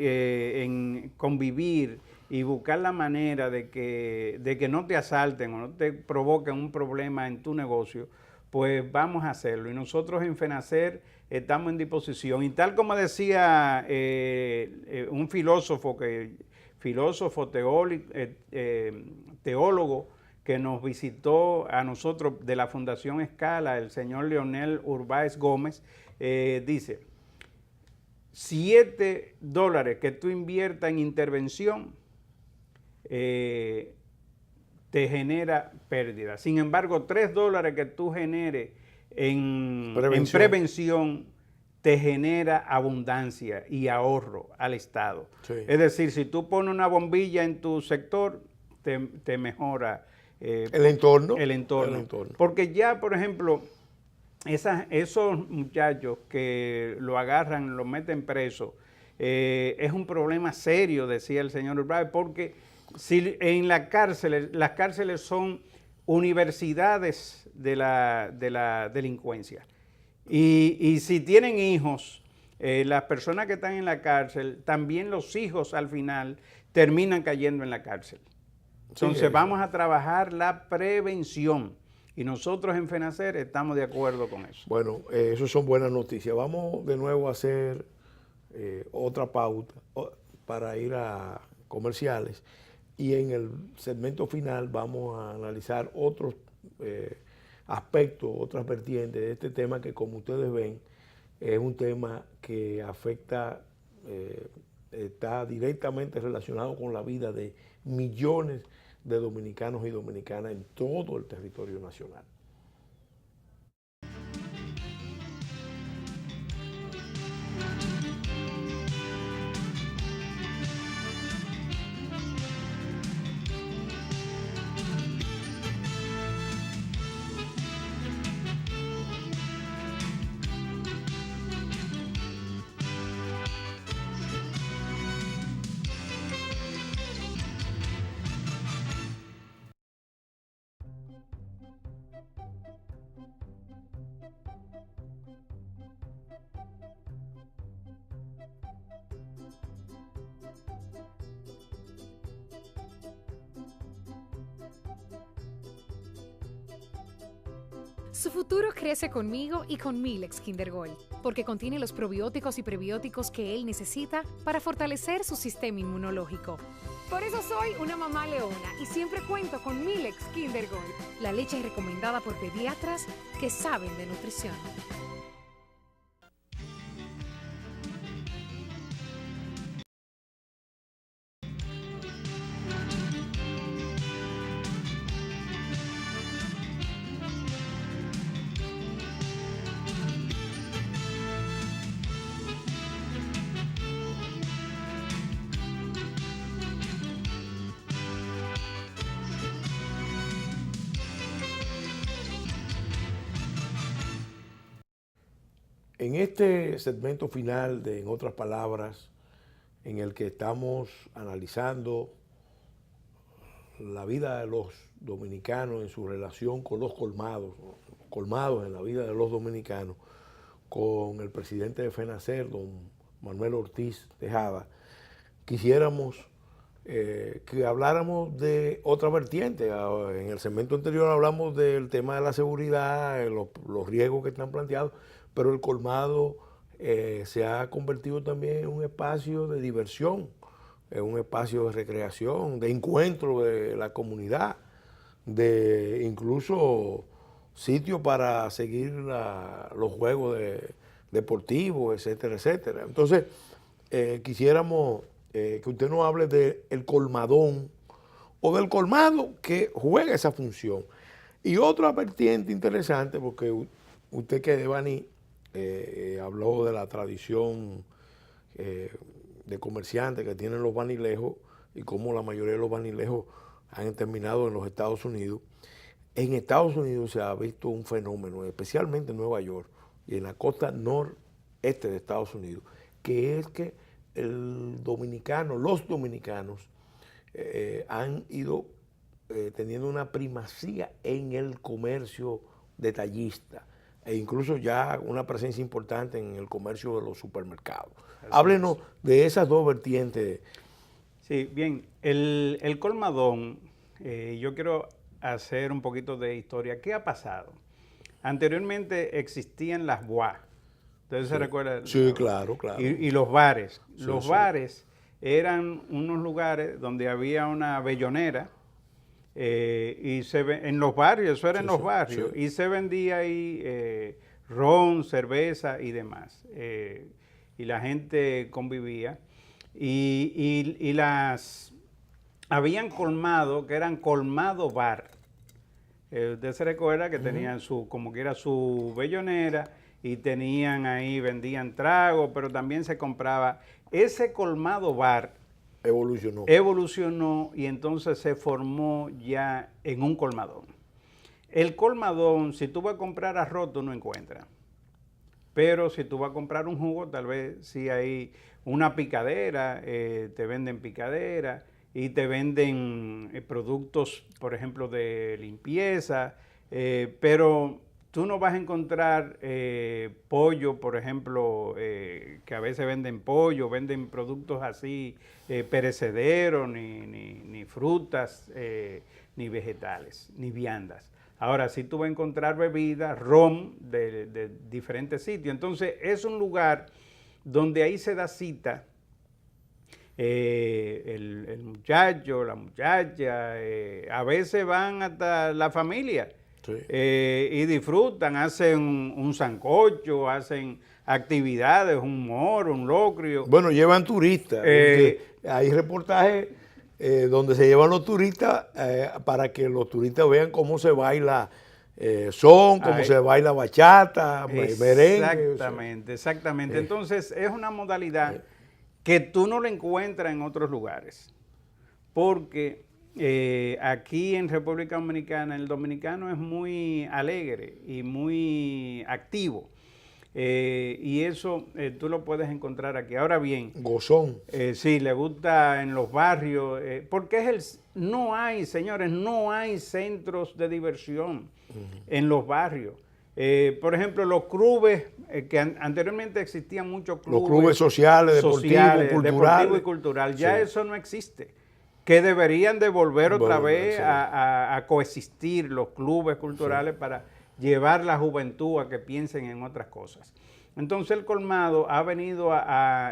y buscar la manera de que no te asalten o no te provoquen un problema en tu negocio, pues vamos a hacerlo. Y nosotros en FENACER estamos en disposición. Y tal como decía un filósofo teólogo, que nos visitó a nosotros de la Fundación Escala, el señor Leonel Urbáez Gómez, dice, $7 que tú inviertas en intervención te genera pérdida. Sin embargo, $3 que tú generes en prevención te genera abundancia y ahorro al Estado. Sí. Es decir, si tú pones una bombilla en tu sector, te mejora el entorno. Porque ya, por ejemplo, esos muchachos que lo agarran, lo meten preso, es un problema serio, decía el señor Urbáez, porque si en las cárceles son universidades de la delincuencia. Y si tienen hijos, las personas que están en la cárcel, también los hijos al final terminan cayendo en la cárcel. Entonces vamos a trabajar la prevención y nosotros en FENACER estamos de acuerdo con eso. Bueno, eso son buenas noticias. Vamos de nuevo a hacer otra pauta para ir a comerciales y en el segmento final vamos a analizar otros aspectos, otras vertientes de este tema que, como ustedes ven, es un tema que afecta, está directamente relacionado con la vida de millones de dominicanos y dominicanas en todo el territorio nacional. Su futuro crece conmigo y con Milex Kinder Gold, porque contiene los probióticos y prebióticos que él necesita para fortalecer su sistema inmunológico. Por eso soy una mamá leona y siempre cuento con Milex Kinder Gold, la leche recomendada por pediatras que saben de nutrición. En este segmento final de En otras palabras, en el que estamos analizando la vida de los dominicanos en su relación con los colmados en la vida de los dominicanos, con el presidente de FENACER, don Manuel Ortiz Tejada, quisiéramos que habláramos de otra vertiente. En el segmento anterior hablamos del tema de la seguridad, los riesgos que están planteados, pero el colmado se ha convertido también en un espacio de diversión, en un espacio de recreación, de encuentro de la comunidad, de incluso sitio para seguir los juegos deportivos, etcétera, etcétera. Entonces, quisiéramos que usted nos hable del colmadón o del colmado que juega esa función. Y otra vertiente interesante, porque usted que es de Baní, habló de la tradición de comerciantes que tienen los banilejos y cómo la mayoría de los banilejos han terminado en los Estados Unidos. En Estados Unidos se ha visto un fenómeno, especialmente en Nueva York y en la costa noreste de Estados Unidos, que es que los dominicanos han ido teniendo una primacía en el comercio detallista e incluso ya una presencia importante en el comercio de los supermercados. Háblenos de esas dos vertientes. Sí, bien, el colmadón, yo quiero hacer un poquito de historia. ¿Qué ha pasado? Anteriormente existían las boas. ¿Ustedes se recuerdan? Sí, claro, claro. Y los bares. Sí, los sí. bares eran unos lugares donde había una bellonera y en los barrios, eso era en los barrios, y se vendía ahí ron, cerveza y demás. Y la gente convivía. Y habían colmado, que eran colmado bar. Usted se recuerda que tenían como que era su bellonera, y tenían ahí, vendían tragos, pero también se compraba. Ese colmado bar evolucionó y entonces se formó ya en un colmadón. El colmadón, si tú vas a comprar arroz, tú no encuentras. Pero si tú vas a comprar un jugo, tal vez sí hay una picadera, te venden picadera y te venden productos, por ejemplo, de limpieza, pero tú no vas a encontrar pollo, por ejemplo, que a veces venden pollo, venden productos así perecederos, ni frutas, ni vegetales, ni viandas. Ahora, sí tú vas a encontrar bebidas, ron de diferentes sitios. Entonces, es un lugar donde ahí se da cita el muchacho, la muchacha, a veces van hasta la familia. Sí. Y disfrutan, hacen un sancocho, hacen actividades, un moro, un locrio. Bueno, llevan turistas. Hay reportajes donde se llevan los turistas para que los turistas vean cómo se baila cómo se baila bachata, merengue. Exactamente, exactamente. Entonces es una modalidad que tú no la encuentras en otros lugares, porque aquí en República Dominicana el dominicano es muy alegre y muy activo. Y eso tú lo puedes encontrar aquí. Ahora bien, gozón. Sí, le gusta en los barrios, porque no hay, señores, no hay centros de diversión en los barrios. Por ejemplo, los clubes, que anteriormente existían muchos clubes. Los clubes sociales, deportivos y culturales. Ya eso no existe. Que deberían de volver otra vez a coexistir los clubes culturales para llevar la juventud a que piensen en otras cosas. Entonces el colmado ha venido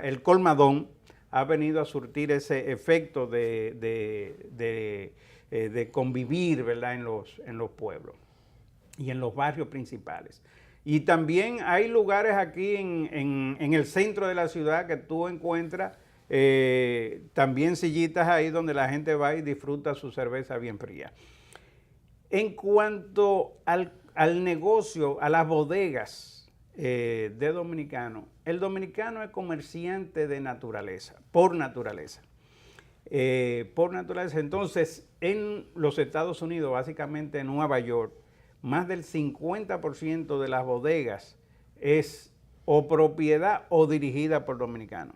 el colmadón ha venido a surtir ese efecto de convivir, ¿verdad?, en los pueblos y en los barrios principales. Y también hay lugares aquí en el centro de la ciudad que tú encuentras también sillitas ahí donde la gente va y disfruta su cerveza bien fría. En cuanto al negocio, a las bodegas de dominicanos, el dominicano es comerciante de naturaleza, por naturaleza. Entonces, en los Estados Unidos, básicamente en Nueva York, más del 50% de las bodegas es o propiedad o dirigida por dominicanos.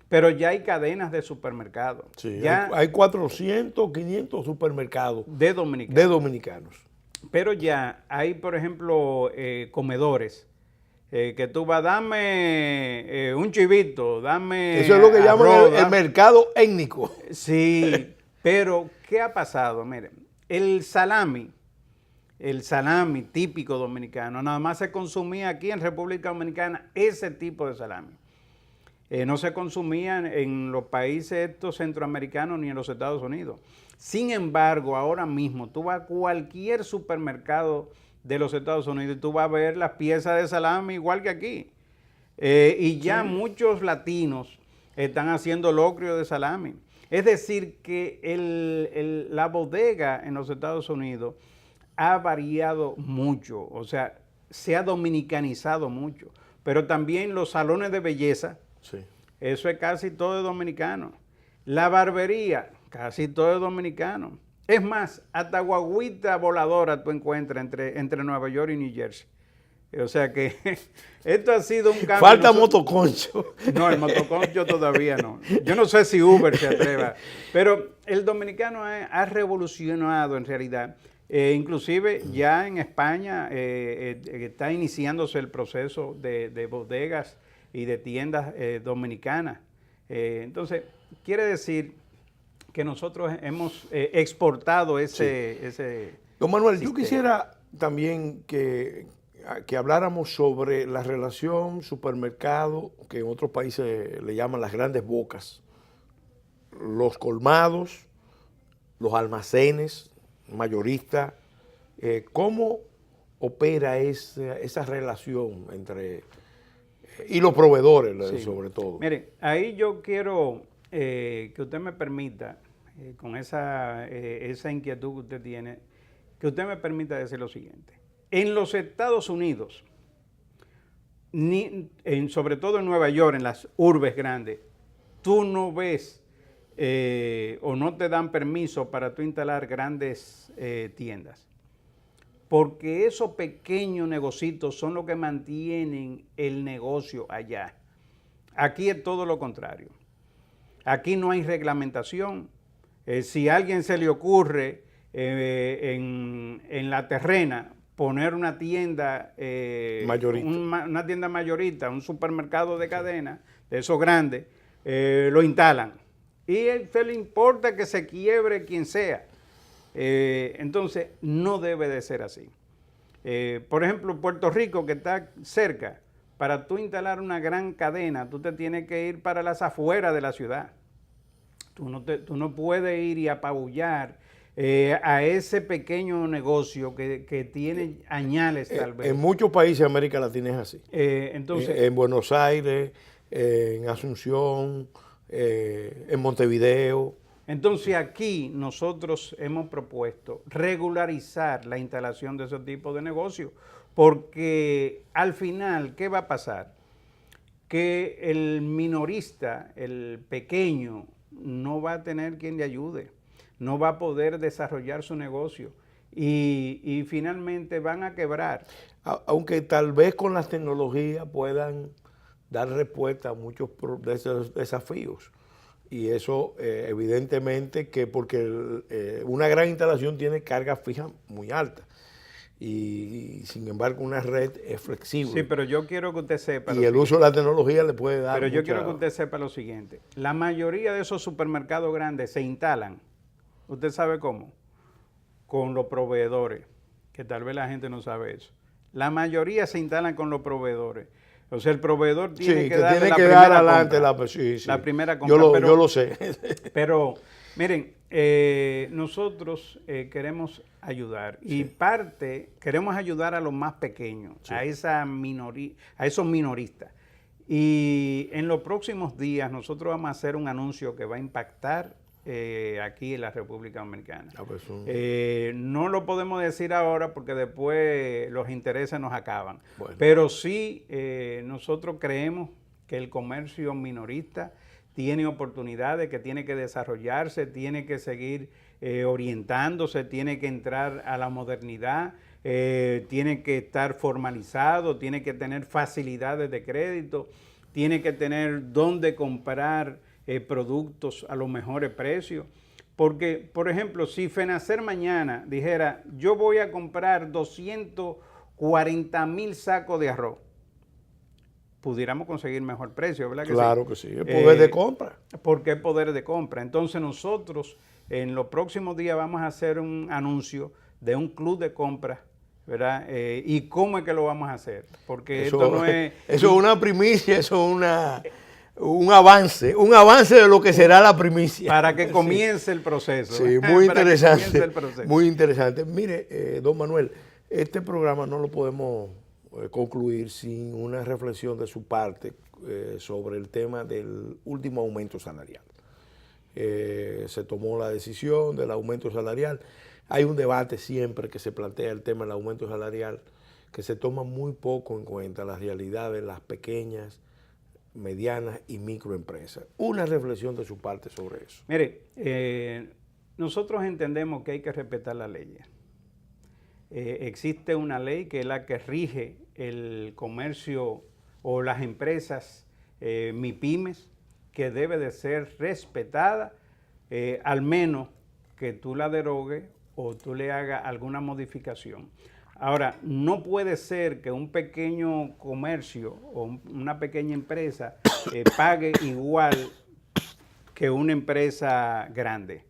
Pero ya hay cadenas de supermercados. Sí, ya hay 400, 500 supermercados de dominicanos. Pero ya hay, por ejemplo, comedores que tú vas, dame un chivito, dame eso es lo que llaman el mercado étnico. Sí, pero ¿qué ha pasado? Miren, el salami típico dominicano, nada más se consumía aquí en República Dominicana ese tipo de salami. No se consumía en los países estos centroamericanos ni en los Estados Unidos. Sin embargo, ahora mismo tú vas a cualquier supermercado de los Estados Unidos y tú vas a ver las piezas de salami igual que aquí. Y ya muchos latinos están haciendo locrio de salami. Es decir, que la bodega en los Estados Unidos ha variado mucho, o sea, se ha dominicanizado mucho. Pero también los salones de belleza, eso es casi todo dominicano. La barbería, casi todo dominicano. Es más, hasta guaguita voladora tú encuentras entre Nueva York y New Jersey. O sea que esto ha sido un cambio. Falta motoconcho. No, el motoconcho todavía no. Yo no sé si Uber se atreva. Pero el dominicano ha revolucionado en realidad. Inclusive ya en España está iniciándose el proceso de bodegas y de tiendas dominicanas. Entonces, quiere decir que nosotros hemos exportado ese Don Manuel, sistema. Yo quisiera también que habláramos sobre la relación supermercado, que en otros países le llaman las grandes bocas, los colmados, los almacenes, mayorista. ¿Cómo opera esa relación entre y los proveedores, Sí. sobre todo? Mire, ahí yo quiero que usted me permita, con esa inquietud que usted tiene, que usted me permita decir lo siguiente. En los Estados Unidos, sobre todo en Nueva York, en las urbes grandes, tú no ves o no te dan permiso para tú instalar grandes tiendas. Porque esos pequeños negocios son los que mantienen el negocio allá. Aquí es todo lo contrario. Aquí no hay reglamentación. Si a alguien se le ocurre en la terrena poner una tienda mayorista. Una tienda mayorista, un supermercado de cadena, de esos grandes, lo instalan. Y a usted le importa que se quiebre quien sea. Entonces, no debe de ser así. Por ejemplo, Puerto Rico, que está cerca, para tú instalar una gran cadena, tú te tienes que ir para las afueras de la ciudad. Tú no puedes ir y apabullar a ese pequeño negocio que tiene añales tal vez. En muchos países de América Latina es así. Entonces, En Buenos Aires, en Asunción, en Montevideo. Entonces aquí nosotros hemos propuesto regularizar la instalación de ese tipo de negocios, porque al final, ¿qué va a pasar? Que el minorista, el pequeño, no va a tener quien le ayude, no va a poder desarrollar su negocio y finalmente van a quebrar. Aunque tal vez con las tecnologías puedan dar respuesta a muchos de esos desafíos. Y eso evidentemente que porque una gran instalación tiene carga fija muy alta y sin embargo una red es flexible. Sí, pero yo quiero que usted sepa. Y el uso de la tecnología le puede dar Pero yo quiero que usted sepa lo siguiente. La mayoría de esos supermercados grandes se instalan. ¿Usted sabe cómo? Con los proveedores, que tal vez la gente no sabe eso. La mayoría se instalan con los proveedores. O sea, el proveedor tiene que darle la primera compra. La primera compra. Yo lo sé. Pero, miren, nosotros queremos ayudar. Y queremos ayudar a los más pequeños, a esos minoristas. Y en los próximos días nosotros vamos a hacer un anuncio que va a impactar aquí en la República Dominicana. No lo podemos decir ahora porque después los intereses nos acaban. Bueno. Pero sí, nosotros creemos que el comercio minorista tiene oportunidades, que tiene que desarrollarse, tiene que seguir orientándose, tiene que entrar a la modernidad, tiene que estar formalizado, tiene que tener facilidades de crédito, tiene que tener dónde comprar productos a los mejores precios. Porque, por ejemplo, si FENACER mañana dijera, yo voy a comprar 240,000 sacos de arroz, pudiéramos conseguir mejor precio, ¿verdad que claro que sí, el poder de compra. Porque es poder de compra. Entonces nosotros en los próximos días vamos a hacer un anuncio de un club de compra, ¿verdad? ¿Y cómo es que lo vamos a hacer? Porque esto no es... Eso es una primicia, eso es un avance de lo que será la primicia. Para que comience el proceso. Sí, muy interesante. Muy interesante. Mire, don Manuel, este programa no lo podemos concluir sin una reflexión de su parte sobre el tema del último aumento salarial. Se tomó la decisión del aumento salarial. Hay un debate siempre que se plantea el tema del aumento salarial, que se toma muy poco en cuenta las realidades de las pequeñas, medianas y microempresas. Una reflexión de su parte sobre eso. Mire, nosotros entendemos que hay que respetar las leyes. Existe una ley que es la que rige el comercio o las empresas MIPYMES, que debe de ser respetada, al menos que tú la derogues o tú le hagas alguna modificación. Ahora, no puede ser que un pequeño comercio o una pequeña empresa pague igual que una empresa grande.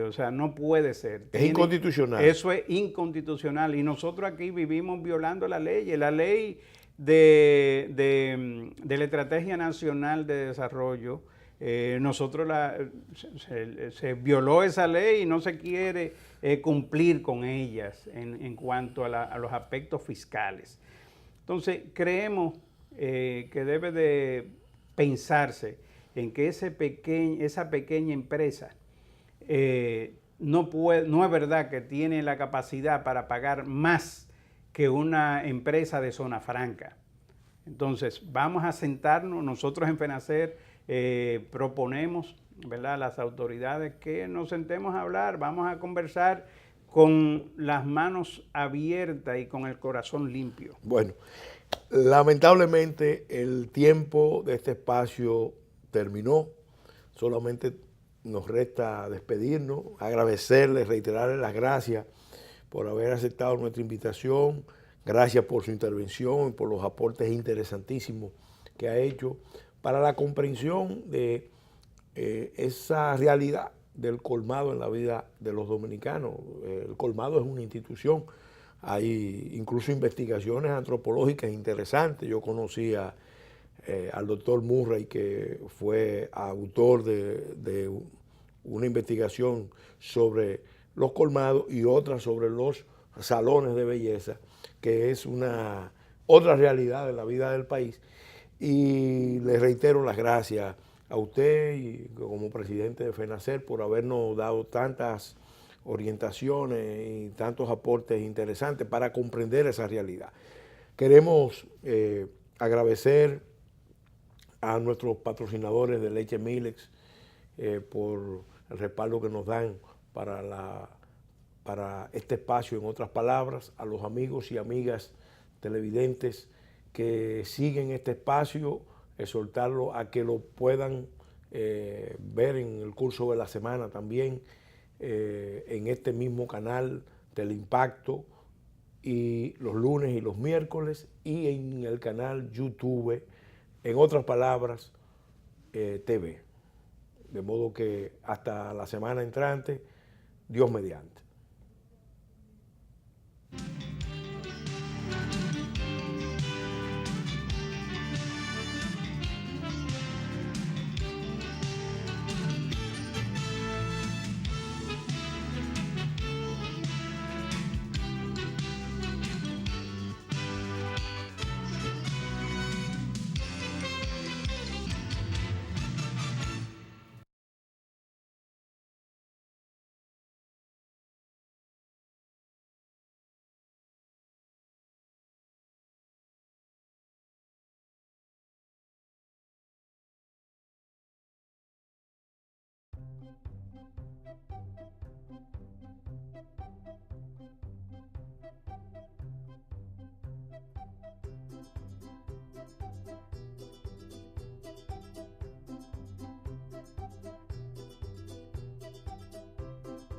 O sea, no puede ser. Es inconstitucional. Eso es inconstitucional. Y nosotros aquí vivimos violando la ley. La ley de la Estrategia Nacional de Desarrollo nosotros se violó esa ley y no se quiere cumplir con ellas en cuanto a los aspectos fiscales. Entonces, creemos que debe de pensarse en que esa pequeña empresa no es verdad que tiene la capacidad para pagar más que una empresa de zona franca. Entonces, vamos a sentarnos, nosotros en FENACER proponemos, ¿verdad?, a las autoridades que nos sentemos a hablar, vamos a conversar con las manos abiertas y con el corazón limpio. Bueno, lamentablemente el tiempo de este espacio terminó, solamente nos resta despedirnos, agradecerles, reiterarles las gracias por haber aceptado nuestra invitación, gracias por su intervención y por los aportes interesantísimos que ha hecho para la comprensión de esa realidad del colmado en la vida de los dominicanos. El colmado es una institución, hay incluso investigaciones antropológicas interesantes. Yo conocí al doctor Murray, que fue autor de una investigación sobre los colmados y otra sobre los salones de belleza, que es otra realidad de la vida del país. Y le reitero las gracias a usted y como presidente de FENACER por habernos dado tantas orientaciones y tantos aportes interesantes para comprender esa realidad. Queremos agradecer a nuestros patrocinadores de Leche Milex por el respaldo que nos dan para este espacio, en otras palabras, a los amigos y amigas televidentes que siguen este espacio, exhortarlos a que lo puedan ver en el curso de la semana también, en este mismo canal Teleimpacto, y los lunes y los miércoles, y en el canal YouTube, en otras palabras, TV. De modo que hasta la semana entrante, Dios mediante.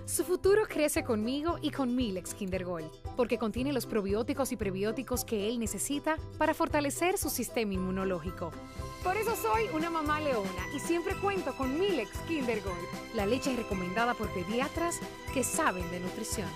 Su futuro crece conmigo y con Milex Kinder Gold, porque contiene los probióticos y prebióticos que él necesita para fortalecer su sistema inmunológico. Por eso soy una mamá leona y siempre cuento con Milex Kinder Gold, la leche recomendada por pediatras que saben de nutrición.